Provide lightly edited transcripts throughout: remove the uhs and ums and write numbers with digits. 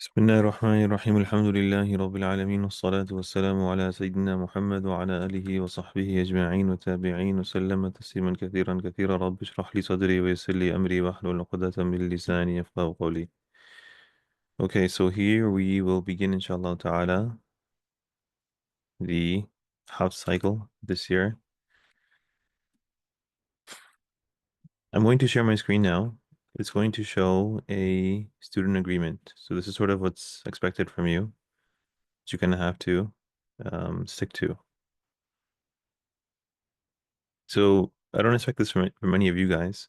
بسم الله الرحمن الرحيم الحمد لله رب العالمين والصلاة والسلام على سيدنا محمد وعلى آله وصحبه أجمعين وتابعين وسلم تسليما كثيرا كثيرا. رب اشرح لي صدري ويسر لي أمري واحلل عقدة من لساني يفقهوا قولي. Okay, so here we will begin inshallah ta'ala the half cycle this year. I'm going to share my screen now. It's going to show a student agreement. So this is sort of what's expected from you. You're going to have to stick to. So I don't expect this from any of you guys,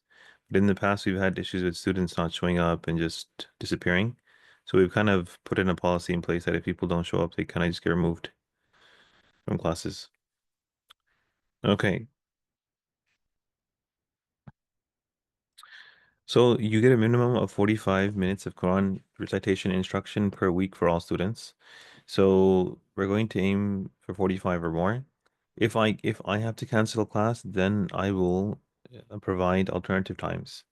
but in the past we've had issues with students not showing up and just disappearing. So we've kind of put in a policy in place that if people don't show up, they kind of just get removed from classes. Okay, so you get a minimum of 45 minutes of Quran recitation instruction per week for all students. So we're going to aim for 45 or more. If I have to cancel class, then I will provide alternative times.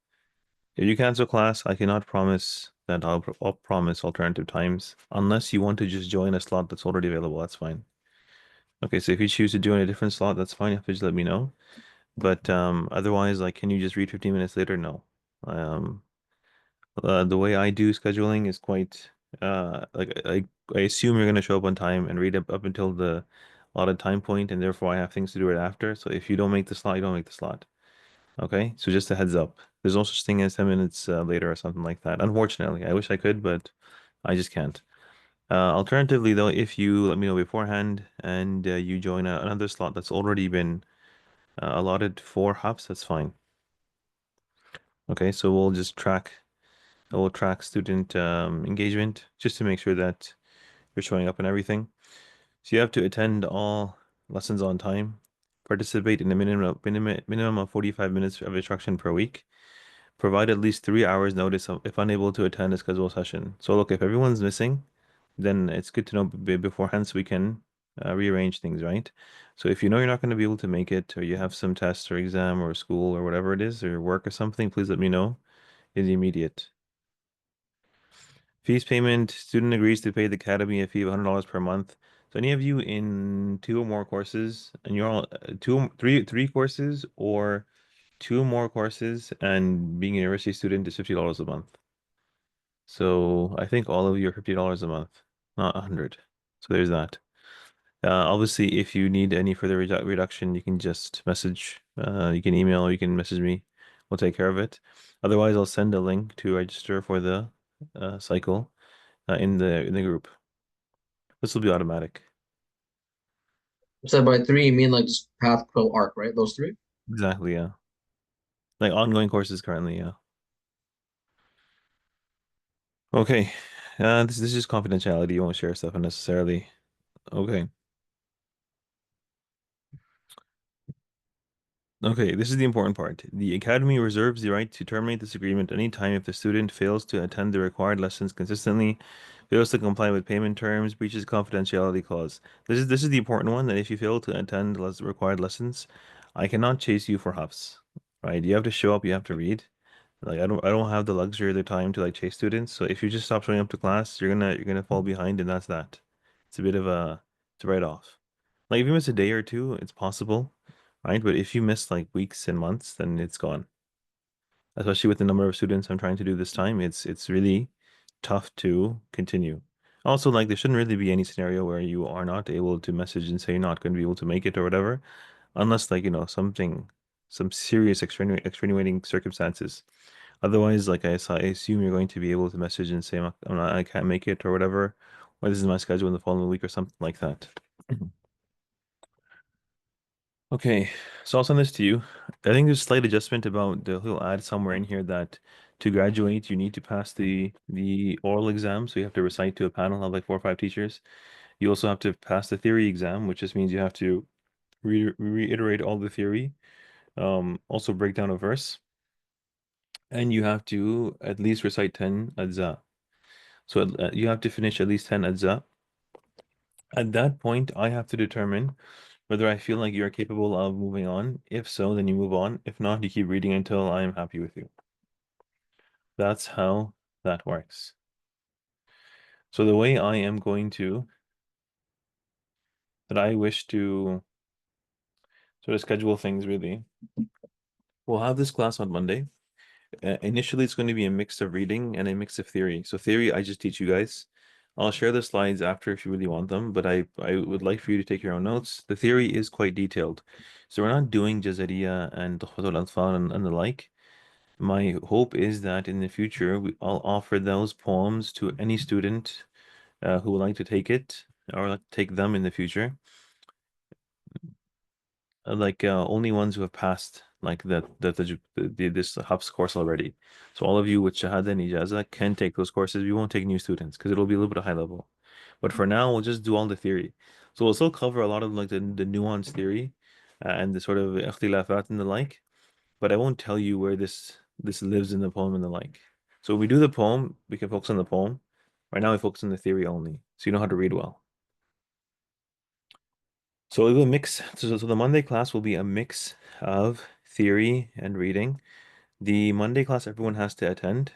If you cancel class, I cannot promise that I'll promise alternative times unless you want to just join a slot that's already available. That's fine. Okay, so if you choose to join a different slot, that's fine. You have to just let me know. But otherwise, like, can you just read 15 minutes later? No. Um, the way I do scheduling is quite like I assume you're gonna show up on time and read up until the allotted time point, and therefore I have things to do right after. So if you don't make the slot, you don't make the slot. Okay, so just a heads up. There's no such thing as 10 minutes later or something like that. Unfortunately, I wish I could, but I just can't. Alternatively, though, if you let me know beforehand and you join another slot that's already been allotted for HAFS, that's fine. Okay, so we'll track student engagement just to make sure that you're showing up and everything. So you have to attend all lessons on time, participate in a minimum of 45 minutes of instruction per week. Provide at least 3 hours notice if unable to attend a scheduled session. So look, if everyone's missing, then it's good to know beforehand so we can rearrange things, right? So if you know you're not going to be able to make it, or you have some test or exam or school or whatever it is, or work or something, please let me know in the immediate. Fees payment, student agrees to pay the academy a fee of $100 per month. So any of you in two or more courses, and you're all three courses or two more courses, and being a university student is $50 a month. So I think all of you are $50 a month, not 100. So there's that. Obviously, if you need any further reduction, you can just message, you can email, or you can message me. We'll take care of it. Otherwise, I'll send a link to register for the cycle in the group. This will be automatic. So by three, you mean like just path, quill, arc, right? Those three? Exactly, yeah. Like ongoing courses currently, yeah. Okay. This is confidentiality. You won't share stuff unnecessarily. Okay. Okay, this is the important part. The Academy reserves the right to terminate this agreement anytime if the student fails to attend the required lessons consistently, fails to comply with payment terms, breaches confidentiality clause. This is the important one that if you fail to attend required lessons, I cannot chase you for HAFS, right? You have to show up, you have to read. Like I don't have the luxury or the time to like chase students. So if you just stop showing up to class, you're gonna fall behind, and that's that. It's a bit of it's a write-off. Like if you miss a day or two, it's possible, right? But if you miss like weeks and months, then it's gone. Especially with the number of students I'm trying to do this time, it's really tough to continue. Also, like there shouldn't really be any scenario where you are not able to message and say you're not going to be able to make it or whatever, unless like, some serious extenuating circumstances. Otherwise, like I assume you're going to be able to message and say I can't make it or whatever, or this is my schedule in the following week or something like that. Okay, so I'll send this to you. I think there's a slight adjustment about he'll add somewhere in here that to graduate you need to pass the oral exam, so you have to recite to a panel of like 4 or 5 teachers. You also have to pass the theory exam, which just means you have to reiterate all the theory, also break down a verse, and you have to at least recite 10 ajza. So you have to finish at least 10 ajza. At that point, I have to determine whether I feel like you're capable of moving on. If so, then you move on. If not, you keep reading until I am happy with you. That's how that works. So the way I am going to, that I wish to sort of schedule things really, we'll have this class on Monday. Initially, it's going to be a mix of reading and a mix of theory. So theory, I just teach you guys. I'll share the slides after if you really want them, but I would like for you to take your own notes. The theory is quite detailed. So we're not doing Jazariya and Tukhfatul Atfal and the like. My hope is that in the future, I'll offer those poems to any student who would like to take it or like take them in the future. Only ones who have passed like this HAFS course already. So all of you with Shahada and Ijaza can take those courses. We won't take new students because it'll be a little bit of high level. But for now, we'll just do all the theory. So we'll still cover a lot of like the nuanced theory and the sort of ikhtilafat and the like. But I won't tell you where this lives in the poem and the like. So when we do the poem, we can focus on the poem. Right now, we focus on the theory only, so you know how to read well. So it will mix. So the Monday class will be a mix of theory and reading. The Monday class everyone has to attend,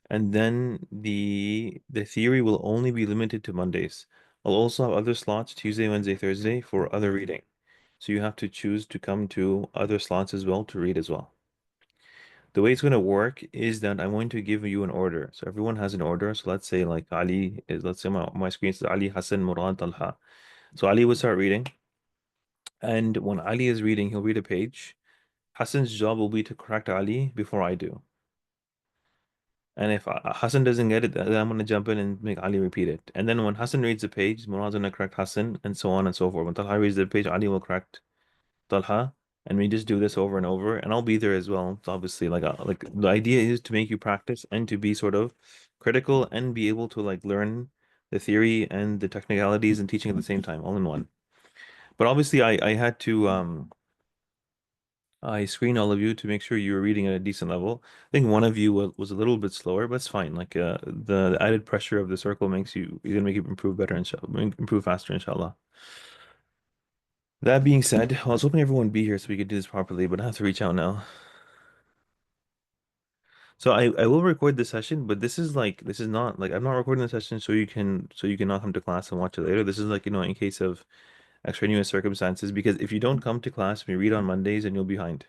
and then the theory will only be limited to Mondays. I'll also have other slots Tuesday, Wednesday, Thursday for other reading. So you have to choose to come to other slots as well to read as well. The way it's going to work is that I'm going to give you an order. So everyone has an order. So let's say like Ali is, let's say my screen says Ali, Hassan, Murad, Talha. So Ali will start reading. And when Ali is reading, he'll read a page. Hassan's job will be to correct Ali before I do. And if Hassan doesn't get it, then I'm going to jump in and make Ali repeat it. And then when Hassan reads the page, Murad's going to correct Hassan, and so on and so forth. When Talha reads the page, Ali will correct Talha. And we just do this over and over. And I'll be there as well. It's obviously like the idea is to make you practice and to be sort of critical and be able to like learn the theory and the technicalities and teaching at the same time, all in one. But obviously I had to I screen all of you to make sure you were reading at a decent level. I think one of you was a little bit slower, but it's fine. Like the added pressure of the circle makes you gonna make you improve better, inshallah, improve faster, inshallah. That being said, I was hoping everyone would be here so we could do this properly, but I have to reach out now. So I will record the session, but this is not like I'm not recording the session so you can not come to class and watch it later. This is like, in case of extraneous circumstances, because if you don't come to class, we read on Mondays and you'll be behind.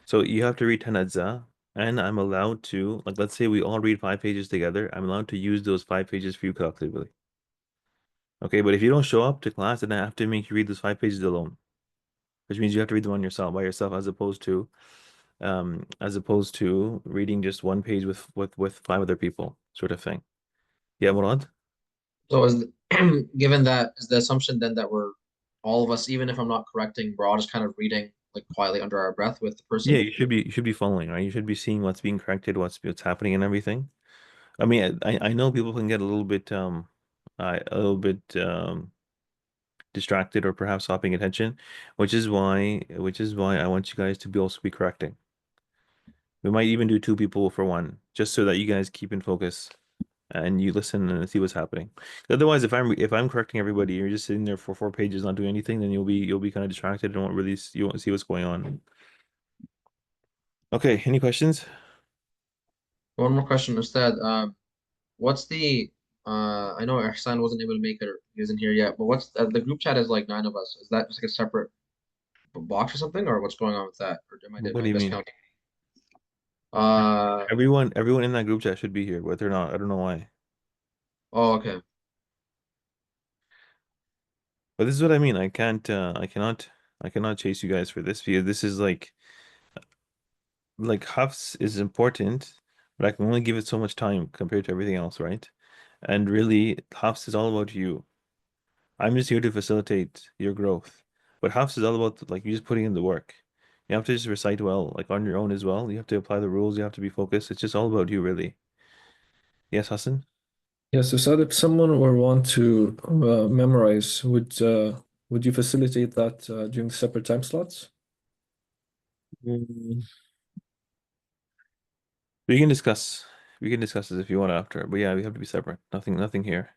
So you have to read 10 ajza, and I'm allowed to, like, let's say we all read 5 pages together. I'm allowed to use those 5 pages for you collectively. Okay, but if you don't show up to class, then I have to make you read those 5 pages alone, which means you have to read them on yourself, by yourself, as opposed to reading just one page with five other people, sort of thing. Yeah, Murad? So given that is the assumption then that we're all of us, even if I'm not correcting, we're all just kind of reading like quietly under our breath with the Yeah, person. you should be following, right? You should be seeing what's being corrected, what's happening and everything. I mean, I know people can get a little bit a little bit distracted or perhaps not paying attention, which is why I want you guys to be also be correcting. We might even do two people for one, just so that you guys keep in focus and you listen and see what's happening. Otherwise, if I'm correcting everybody, you're just sitting there for 4 pages not doing anything, then you'll be kind of distracted and you won't see what's going on. Okay, any questions? One more question instead. What's the I know Ihsan wasn't able to make it or he isn't here yet, but what's the group chat is like nine of us. Is that just like a separate box or something, or what's going on with that? Or What am do I you mean? miscounting? Uh Everyone in that group chat should be here, but they're not. I don't know why. oh, okay. But this is what I mean. I cannot chase you guys for this because this is like HAFS is important, but I can only give it so much time compared to everything else, right? And really, HAFS is all about you. I'm just here to facilitate your growth. But HAFS is all about like you just putting in the work. You have to just recite well, like on your own as well. You have to apply the rules, you have to be focused. It's just all about you, really. Yes, Hassan? Yes, so Saad, if someone were want to memorize, would you facilitate that during the separate time slots? Mm. We can discuss. We can discuss this if you want after. But yeah, we have to be separate. Nothing here.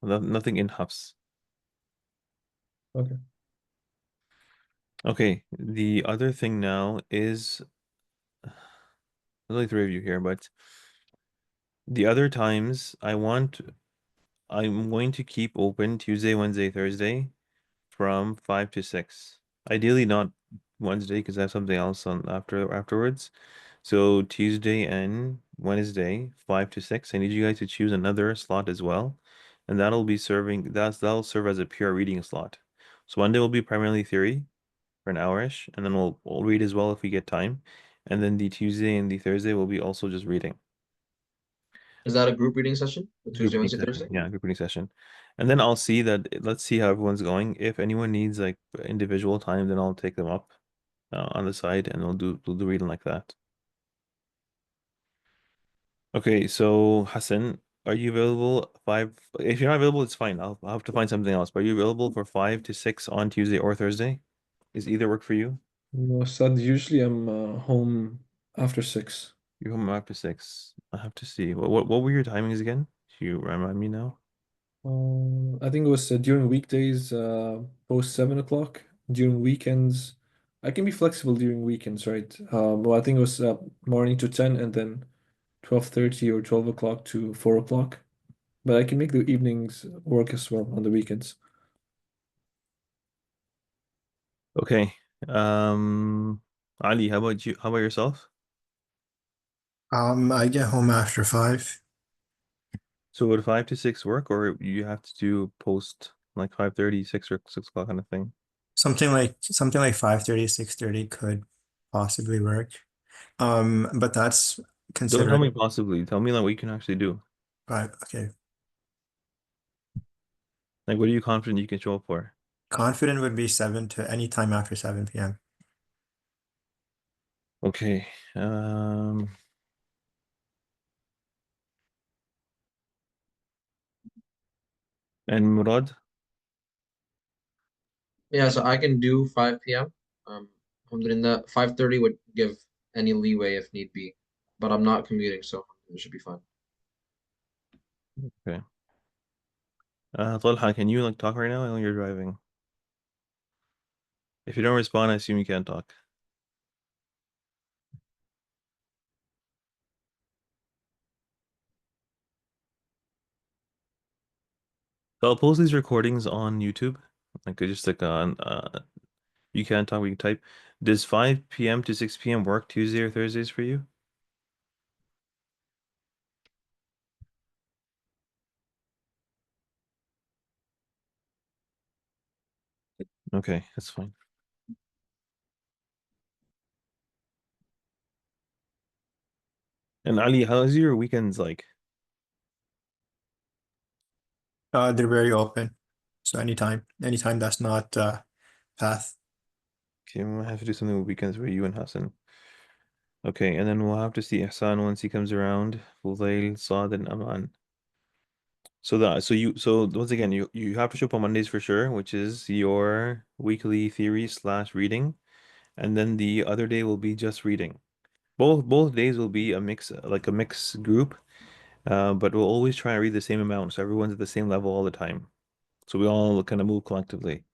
Nothing in HAFS. Okay. Okay, the other thing now is there's only three of you here, but the other times I want I'm going to keep open Tuesday, Wednesday, Thursday from 5 to 6. Ideally not Wednesday because I have something else on afterwards. So Tuesday and Wednesday, 5 to 6. I need you guys to choose another slot as well. And that'll serve as a pure reading slot. So Monday will be primarily theory for an hourish, and then we'll read as well if we get time. And then the Tuesday and the Thursday will be also just reading. Is that a group reading session? Group Tuesday, reading Wednesday, session. Thursday? Yeah, group reading session. And then I'll see that let's see how everyone's going. If anyone needs like individual time, then I'll take them up on the side and we'll do reading like that. Okay, so Hassan, are you available five? If you're not available, it's fine. I'll have to find something else. But are you available for 5 to 6 on Tuesday or Thursday? Is either work for you? No, sad. Usually I'm home after 6. You're home after 6. I have to see. What were your timings again? Do you remind me now? I think it was during weekdays, post 7 o'clock. During weekends, I can be flexible during weekends, right? Well, I think it was morning to 10 and then 12:30 or 12 o'clock to 4 o'clock. But I can make the evenings work as well on the weekends. Okay. Um, Ali, how about you? How about yourself? I get home after 5. So would 5 to 6 work, or you have to do post like 5:30, 6 or 6 o'clock kind of thing? Something like 5:30, 6:30 could possibly work. But that's Don't tell me considering, possibly. Tell me like what you can actually do. but okay. Like what are you confident you can show up for? Confident would be 7 to any time after 7 p.m. Okay. And Murad? Yeah, so I can do 5 p.m. Alhamdulillah, 5:30 would give any leeway if need be, but I'm not commuting, so it should be fine. Okay. Talha, can you like talk right now? I know you're driving. If you don't respond, I assume you can't talk. So I'll post these recordings on YouTube. Like I just like on you can't talk, we can type. Does 5 p.m. to 6 p.m. work Tuesday or Thursdays for you? Okay, that's fine. And Ali, how's your weekends like? They're very open. So anytime that's not path. Okay, I'm gonna have to do something with weekends for you and Hassan. Okay, and then we'll have to see Ihsan once he comes around. Fudail, Saad, and Aman. So once again you have to show up on Mondays for sure, which is your weekly theory slash reading, and then the other day will be just reading. Both days will be a mix, like a mixed group, but we'll always try and read the same amount, so everyone's at the same level all the time. So we all kind of move collectively.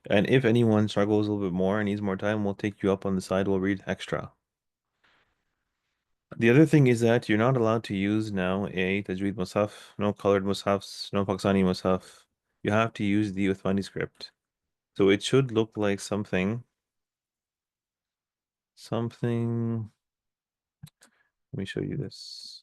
And if anyone struggles a little bit more and needs more time, we'll take you up on the side. We'll read extra. The other thing is that you're not allowed to use now a Tajweed Musaf, no colored Musafs, no Pakistani Musaf. You have to use the Uthmani script. So it should look like something. Let me show you this.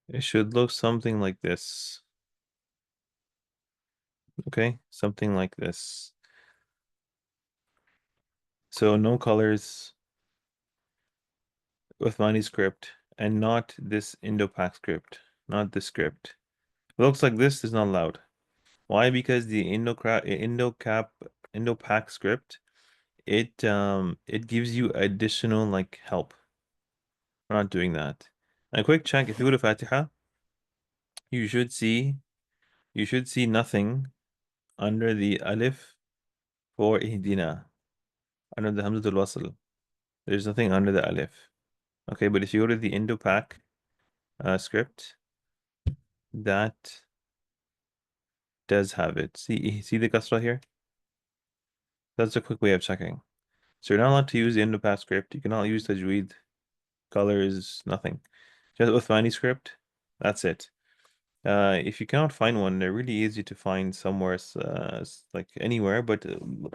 It should look something like this. Okay, something like this. So no colors, Uthmani script, and not this Indo-Pak script, not this script. It looks like this is not allowed. Why? Because the Indo-Pak script, it gives you additional like help. We're not doing that. A quick check, if you go to Fatiha, you should see nothing under the alif for ihdina, under the hamzatul wasl. There's nothing under the alif. Okay, but if you go to the Indo-Pak script, that does have it. See the kasra here? That's a quick way of checking. So you're not allowed to use the Indo-Pak script. You cannot use Tajweed, colors, nothing. Just Uthmani script. That's it. If you cannot find one, they're really easy to find somewhere, like anywhere. But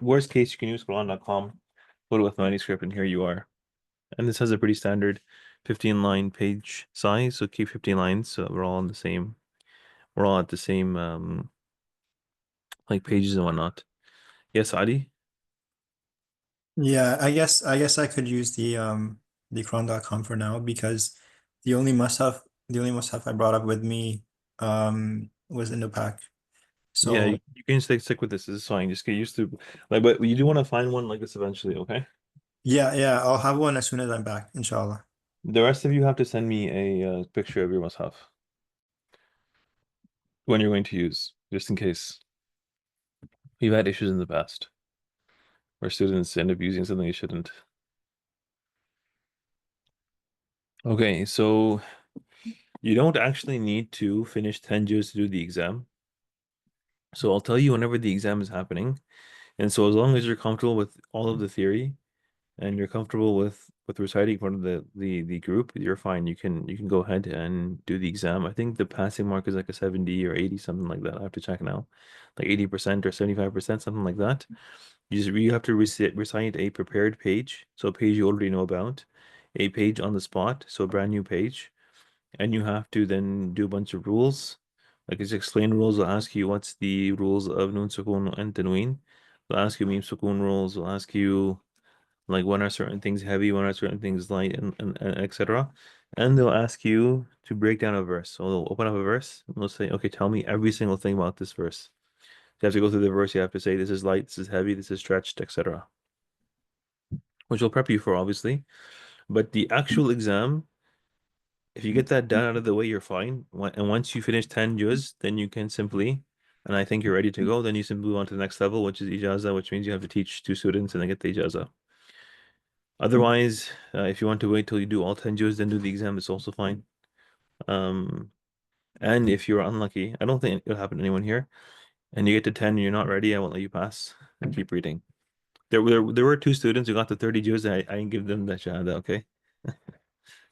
worst case, you can use Quran.com, go to Uthmani script, and here you are. And this has a pretty standard 15 line page size, so keep 15 lines. So we're all on the same. We're all at the same like pages and whatnot. Yes, Adi. Yeah, I guess I could use the cron.com for now because the only must-have I brought up with me was in the pack. Yeah, So you can stick with this. This is fine. Just get used to like, but you do want to find one like this eventually, okay? yeah, I'll have one as soon as I'm back, inshallah. The rest of you have to send me a picture of your must-have when you're going to use, just in case. We've had issues in the past where students end up using something they shouldn't. Okay, so you don't actually need to finish 10 juz to do the exam. So I'll tell you whenever the exam is happening. And so as long as you're comfortable with all of the theory and you're comfortable with reciting in front of the group, you're fine. You can go ahead and do the exam. I think the passing mark is like a 70 or 80, something like that. I have to check now. Like 80% or 75%, something like that. You have to recite a prepared page, so a page you already know about, a page on the spot, so a brand new page, and you have to then do a bunch of rules. Like it's explain rules. They'll ask you what's the rules of nun sukun and tanween. They'll ask you meme sukun rules. They'll ask you like when are certain things heavy, when are certain things light, and etc. And they'll ask you to break down a verse. So they'll open up a verse and they'll say, okay, tell me every single thing about this verse. You have to go through the verse. You have to say this is light, this is heavy, this is stretched, etc. Which will prep you for obviously. But the actual exam, if you get that done out of the way, you're fine. And once you finish 10 juz, then you can simply, and I think you're ready to go, then you simply move on to the next level, which is ijaza, which means you have to teach two students and then get the ijaza. Otherwise, if you want to wait till you do all 10 juz, then do the exam, it's also fine. Um, and if you're unlucky, I don't think it'll happen to anyone here, and you get to 10 and you're not ready, I won't let you pass and keep reading. There were two students who got to 30 juz. I didn't give them the shahada, okay?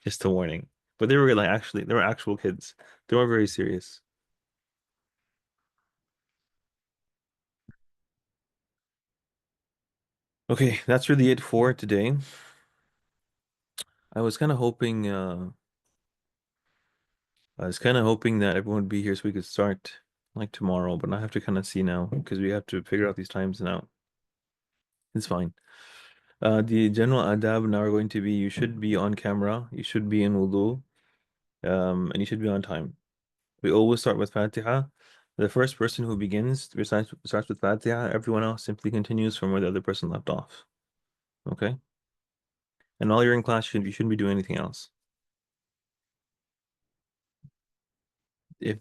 Just a warning. But they were like actually, they were actual kids. They were very serious. Okay, that's really it for today. I was kind of hoping, I was kind of hoping that everyone would be here so we could start like tomorrow, but I have to kind of see now because we have to figure out these times now. It's fine. The general adab now are going to be you should be on camera, you should be in wudu, and you should be on time. We always start with Fatiha. The first person who begins starts with Fatiha. Everyone else simply continues from where the other person left off. Okay? And while you're in class, you shouldn't be doing anything else. If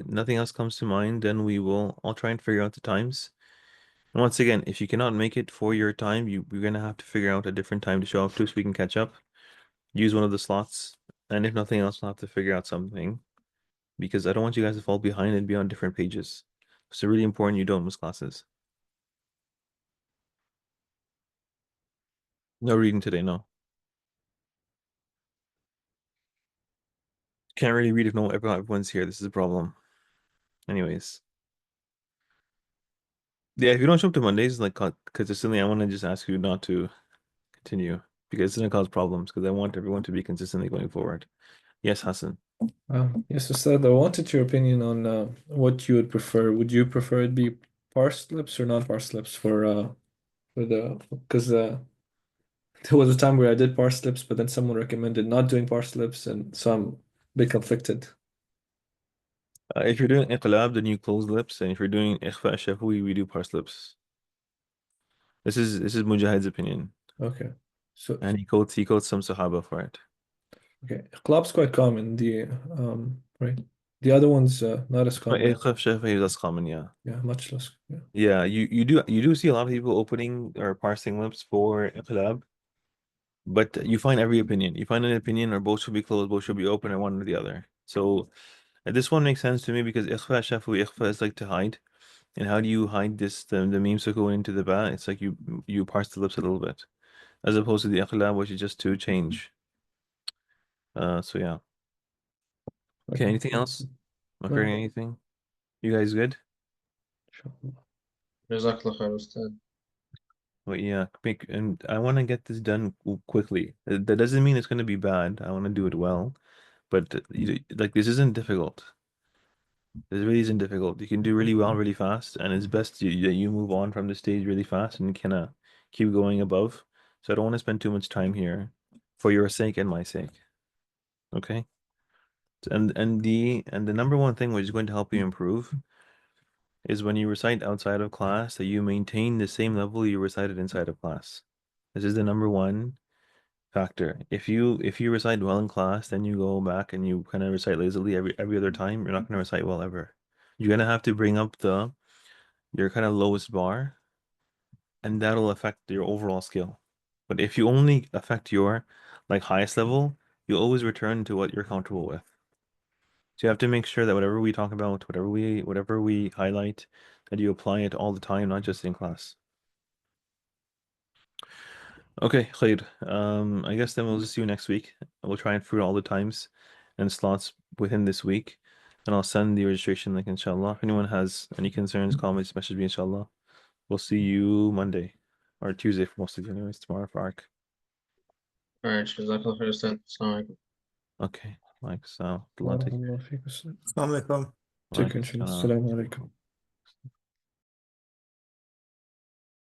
nothing else comes to mind, then I'll try and figure out the times. And once again, if you cannot make it for your time, you're gonna have to figure out a different time to show up to so we can catch up. Use one of the slots. And if nothing else, we'll have to figure out something because I don't want you guys to fall behind and be on different pages. So really important you don't miss classes. No reading today, no. Can't really read if everyone's here. This is a problem. Anyways. Yeah, if you don't show up to Mondays, like consistently, I want to just ask you not to continue because it's gonna cause problems because I want everyone to be consistently going forward. Yes, Hassan. Yes, Ustad, I wanted your opinion on what you would prefer. Would you prefer it be parsed lips or non-parsed lips for the because there was a time where I did parsed lips, but then someone recommended not doing parsed lips, and so I'm a bit conflicted. If you're doing iqlab, then you close lips, and if you're doing ikhfa shafwi, we do parse lips. This is Mujahid's opinion, Okay. So and he quotes some Sahaba for it. okay, iqlab's quite common. The right. The other one's not as But common. ikhfa shafwi is less common, yeah. Yeah, much less. Yeah. Yeah, you do see a lot of people opening or parsing lips for iqlab, but you find every opinion. You find an opinion or both should be closed, both should be open, or one or the other. So this one makes sense to me because ikhfa shafwi, ikhfa is like to hide. And how do you hide this the meme sukun into the ba? It's like you parse the lips a little bit, as opposed to the iqlab, which is just to change. So yeah. Okay, Okay. anything else? Am I No. forgetting anything? You guys good? Inshallah. Jazakallah khair, Ustad. But yeah, and I want to get this done quickly. That doesn't mean it's going to be bad. I want to do it well, but like this isn't difficult. This really isn't difficult. You can do really well, really fast, and it's best that you move on from the stage really fast and kind of keep going above. So I don't want to spend too much time here for your sake and my sake. Okay? And the number one thing which is going to help you improve is when you recite outside of class that you maintain the same level you recited inside of class. This is the number one factor. If you recite well in class, then you go back and you kind of recite lazily every other time, you're not going to recite well ever. You're gonna have to bring up your kind of lowest bar, and that'll affect your overall skill. But if you only affect your like highest level, you always return to what you're comfortable with. So you have to make sure that whatever we talk about, whatever we highlight, that you apply it all the time, not just in class. Okay, khair. I guess then we'll just see you next week. We'll try and fruit all the times and slots within this week. And I'll send the registration link, inshallah. If anyone has any concerns, comments, message me, inshallah. We'll see you Monday or Tuesday for most of you, anyways, tomorrow for ARC. All right, Jazakallah khair, Ustad. Assalamu alaikum. Okay, like so. بارك الله فيك. Assalamu alaikum. Take care. Inshallah. Assalamu alaikum.